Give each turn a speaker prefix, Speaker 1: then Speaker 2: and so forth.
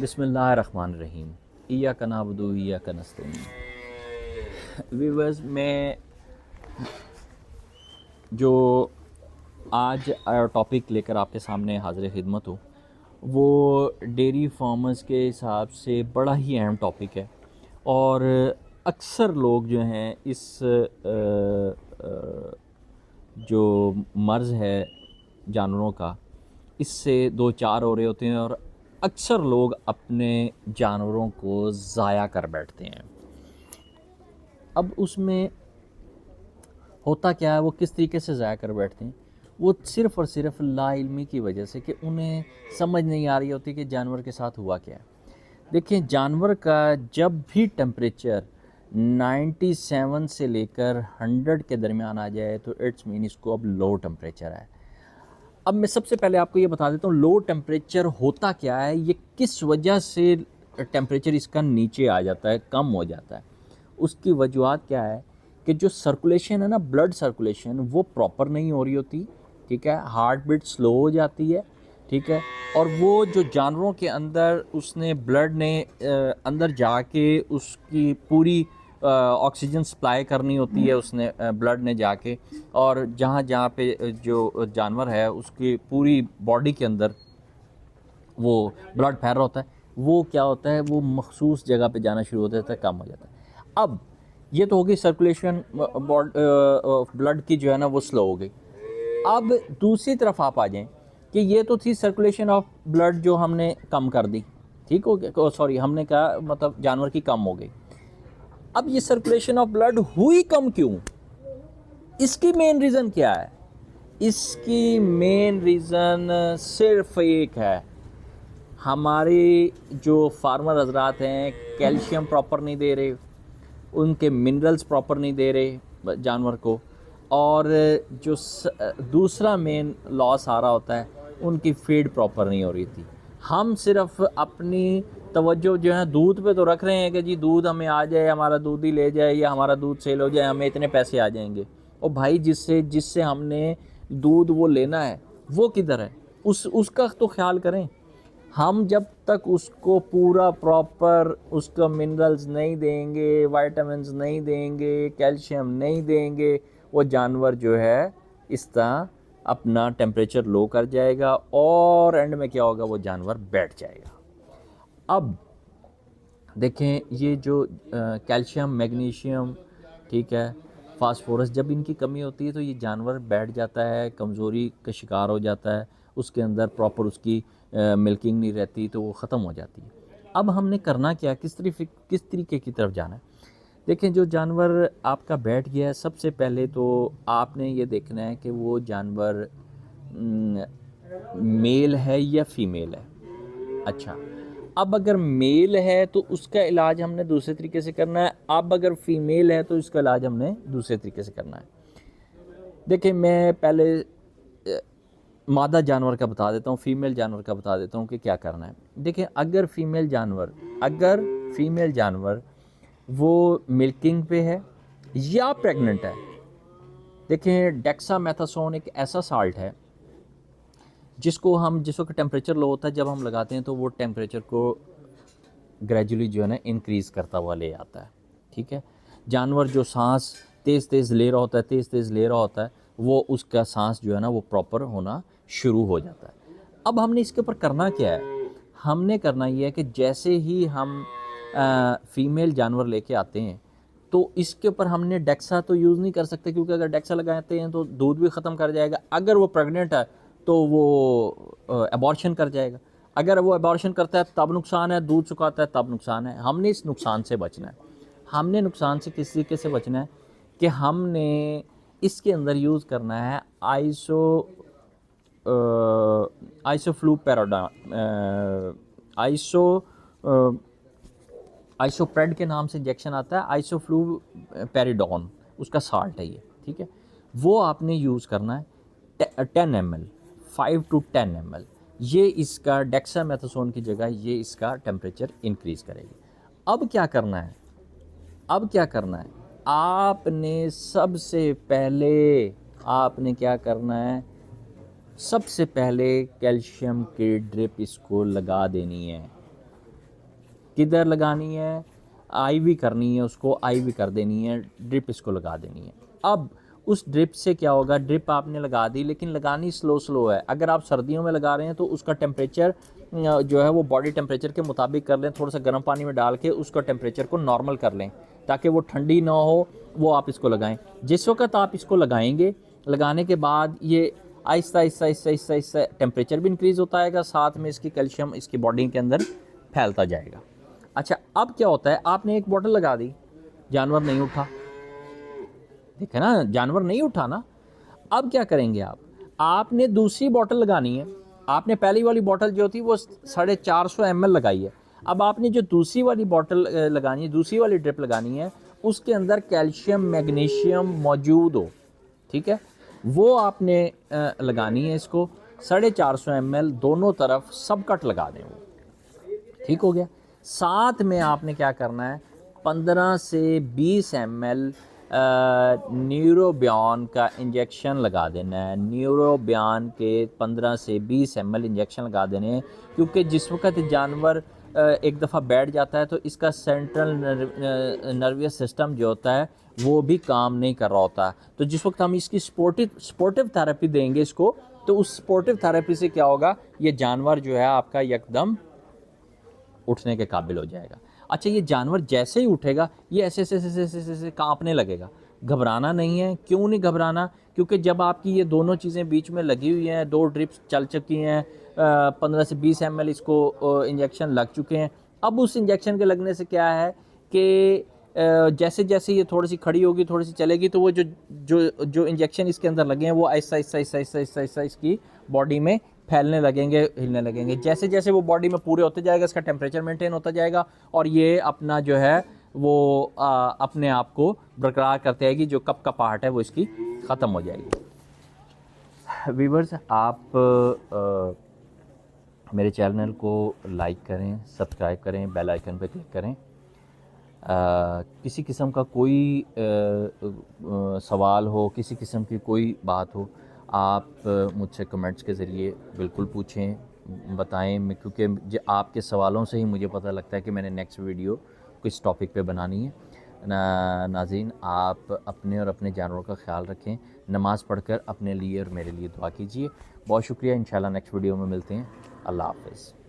Speaker 1: बिस्मिल्लाहिर्रहमानिर्रहीम। इय्याका नअबुदु व इय्याका नस्तईन। व्यूअर्स, मैं जो आज टॉपिक लेकर आपके सामने हाज़िर खिदमत हूँ, वो डेयरी फार्मर्स के हिसाब से बड़ा ही अहम टॉपिक है। और अक्सर लोग जो हैं इस जो मर्ज़ है जानवरों का, इससे दो चार हो रहे होते हैं और अक्सर लोग अपने जानवरों को ज़ाया कर बैठते हैं। अब उसमें होता क्या है, वो किस तरीके से ज़ाया कर बैठते हैं, वो सिर्फ़ और सिर्फ लाइल्मी की वजह से कि उन्हें समझ नहीं आ रही होती कि जानवर के साथ हुआ क्या है। देखिए, जानवर का जब भी टेम्परेचर 97 से लेकर 100 के दरमियान आ जाए तो इट्स मीन इसको अब लो टेम्परेचर है। अब मैं सबसे पहले आपको ये बता देता हूँ लो टेम्परेचर होता क्या है, ये किस वजह से टेम्परेचर इसका नीचे आ जाता है, कम हो जाता है। उसकी वजूहत क्या है कि जो सर्कुलेशन है ना, ब्लड सर्कुलेशन, वो प्रॉपर नहीं हो रही होती, ठीक है। हार्ट बीट स्लो हो जाती है, ठीक है। और वो जो जानवरों के अंदर उसने ब्लड ने अंदर जाके उसकी पूरी ऑक्सीजन सप्लाई करनी होती है, उसने ब्लड ने जाके, और जहाँ जहाँ पे जो जानवर है उसकी पूरी बॉडी के अंदर वो ब्लड फैल रहा होता है, वो क्या होता है, वो मखसूस जगह पे जाना शुरू हो जाता है, कम हो जाता है। अब ये तो हो गई सर्कुलेशन ब्लड की, जो है ना, वो स्लो हो गई। अब दूसरी तरफ आप आ जाएं कि ये तो थी सर्कुलेशन ऑफ ब्लड जो हमने कम कर दी, ठीक हो गया, सॉरी, हमने कहा मतलब जानवर की कम हो गई। अब ये सर्कुलेशन ऑफ ब्लड हुई कम क्यों? इसकी मेन रीज़न क्या है? इसकी मेन रीज़न सिर्फ एक है, हमारे जो फार्मर हजरात हैं कैल्शियम प्रॉपर नहीं दे रहे, उनके मिनरल्स प्रॉपर नहीं दे रहे जानवर को, और जो दूसरा मेन लॉस आ रहा होता है, उनकी फीड प्रॉपर नहीं हो रही थी। हम सिर्फ अपनी तवज्जो जो है दूध पे तो रख रहे हैं कि जी दूध हमें आ जाए, हमारा दूध ही ले जाए, या हमारा दूध सेल हो जाए, हमें इतने पैसे आ जाएंगे। और भाई जिससे जिससे हमने दूध वो लेना है वो किधर है? उसका तो ख्याल करें। हम जब तक उसको पूरा प्रॉपर उसका मिनरल्स नहीं देंगे, वाइटामिन्स नहीं देंगे, कैल्शियम नहीं देंगे, वो जानवर जो है इस तरह अपना टेम्परेचर लो कर जाएगा और एंड में क्या होगा, वो जानवर बैठ जाएगा। अब देखें, ये जो कैल्शियम, मैग्नीशियम, ठीक है, फास्फोरस, जब इनकी कमी होती है तो ये जानवर बैठ जाता है, कमज़ोरी का शिकार हो जाता है, उसके अंदर प्रॉपर उसकी मिल्किंग नहीं रहती, तो वो ख़त्म हो जाती है। अब हमने करना क्या, किस तरीके की तरफ जाना है? देखें, जो जानवर आपका बैठ गया है, सबसे पहले तो आपने ये देखना है कि वो जानवर मेल है या फीमेल है। अच्छा, अब अगर मेल है तो उसका इलाज हमने दूसरे तरीके से करना है, अब अगर फीमेल है तो इसका इलाज हमने दूसरे तरीके से करना है। देखिए, मैं पहले मादा जानवर का बता देता हूँ, फीमेल जानवर का बता देता हूँ कि क्या करना है। देखिए, अगर फीमेल जानवर वो मिल्किंग पे है या प्रेग्नेंट है, देखें, डेक्सामेथासोन एक ऐसा साल्ट है जिसको हम, जिसको टेम्परेचर लो होता है, जब हम लगाते हैं तो वो टेम्परेचर को ग्रेजुअली जो है ना इंक्रीज़ करता हुआ ले आता है, ठीक है। जानवर जो सांस तेज़ तेज़ ले रहा होता है, वो उसका सांस जो है ना वो प्रॉपर होना शुरू हो जाता है। अब हमने इसके ऊपर करना क्या है? हमने करना ये है कि जैसे ही हम फीमेल जानवर लेके आते हैं तो इसके ऊपर हमने डेक्सा तो यूज़ नहीं कर सकते, क्योंकि अगर डेक्सा लगाते हैं तो दूध भी ख़त्म कर जाएगा। अगर वो प्रेग्नेंट है तो वो एबॉर्शन कर जाएगा। अगर वो एबॉर्शन करता है तब नुकसान है, दूध चुकाता है तब नुकसान है। हमने इस नुकसान से बचना है। हमने नुकसान से किस तरीके से बचना है कि हमने इसके अंदर यूज़ करना है आइसोप्रेड के नाम से इंजेक्शन आता है, आइसोफ्लूपेरिडोन उसका साल्ट है ये, ठीक है। वो आपने यूज़ करना है 10 ml, 5 to 10 ml। ये इसका डेक्सामेथासोन की जगह ये इसका टेम्परेचर इंक्रीज़ करेगी। अब क्या करना है? आपने क्या करना है? सबसे पहले कैल्शियम की ड्रिप इसको लगा देनी है। किधर लगानी है, आईवी करनी है, उसको आईवी कर देनी है, ड्रिप इसको लगा देनी है। अब उस ड्रिप से क्या होगा, ड्रिप आपने लगा दी लेकिन लगानी स्लो है। अगर आप सर्दियों में लगा रहे हैं तो उसका टेम्परेचर जो है वो बॉडी टेम्परेचर के मुताबिक कर लें, थोड़ा सा गर्म पानी में डाल के उसका टेम्परेचर को नॉर्मल कर लें ताकि वो ठंडी ना हो, वो आप इसको लगाएं। जिस वक्त आप इसको लगाएंगे, लगाने के बाद ये आहिस्ता टेम्परेचर भी इंक्रीज़ होता है, साथ में इसकी कैल्शियम इसकी बॉडी के अंदर फैलता जाएगा। अच्छा, अब क्या होता है, आपने एक बॉटल लगा दी, जानवर नहीं उठा, देखे ना, जानवर नहीं उठा ना। अब क्या करेंगे आपने दूसरी बॉटल लगानी है। आपने पहली वाली बॉटल जो थी वो 450 ml लगाई है। अब आपने जो दूसरी वाली बॉटल लगानी है, दूसरी वाली ड्रिप लगानी है, उसके अंदर कैल्शियम मैग्नीशियम मौजूद हो, ठीक है, वो आपने लगानी है। इसको 450 ml दोनों तरफ सब कट लगा दें, वो ठीक हो गया। साथ में आपने क्या करना है, 15 से 20 ml न्यूरोबियन का इंजेक्शन लगा देना है। न्यूरोबियन के 15 से 20 ml इंजेक्शन लगा देने हैं, क्योंकि जिस वक्त जानवर एक दफ़ा बैठ जाता है तो इसका सेंट्रल नर्वस सिस्टम जो होता है वो भी काम नहीं कर रहा होता। तो जिस वक्त हम इसकी स्पोर्टिव थेरेपी देंगे इसको, तो उस स्पोर्टिव थेरेपी से क्या होगा, ये जानवर जो है आपका एकदम उठने के काबिल हो जाएगा। अच्छा, ये जानवर जैसे ही उठेगा ये ऐसे कांपने लगेगा। घबराना नहीं है। क्यों नहीं घबराना? क्योंकि जब आपकी ये दोनों चीज़ें बीच में लगी हुई हैं, 2 ड्रिप्स चल चुकी हैं, 15 से 20 ml इसको इंजेक्शन लग चुके हैं। अब उस इंजेक्शन के लगने से क्या है कि जैसे जैसे ये थोड़ी सी खड़ी होगी, थोड़ी सी चलेगी, तो वो जो इंजेक्शन इसके अंदर लगे हैं वो ऐसा इसकी बॉडी में फैलने लगेंगे, हिलने लगेंगे। जैसे जैसे वो बॉडी में पूरे होते जाएगा, इसका टेम्परेचर मेंटेन होता जाएगा और ये अपना जो है वो अपने आप को बरकरार करते आएगी। जो कपकपाहट है वो इसकी ख़त्म हो जाएगी। व्यूअर्स, आप मेरे चैनल को लाइक करें, सब्सक्राइब करें, बेल आइकन पर क्लिक करें। किसी किस्म का कोई सवाल हो, किसी किस्म की कोई बात हो, आप मुझसे कमेंट्स के ज़रिए बिल्कुल पूछें, बताएं, क्योंकि आपके सवालों से ही मुझे पता लगता है कि मैंने नेक्स्ट वीडियो किस टॉपिक पे बनानी है। नाज़रीन, आप अपने और अपने जानवरों का ख्याल रखें, नमाज़ पढ़कर अपने लिए और मेरे लिए दुआ कीजिए। बहुत शुक्रिया। इंशाल्लाह नेक्स्ट वीडियो में मिलते हैं। अल्लाह हाफ़िज़।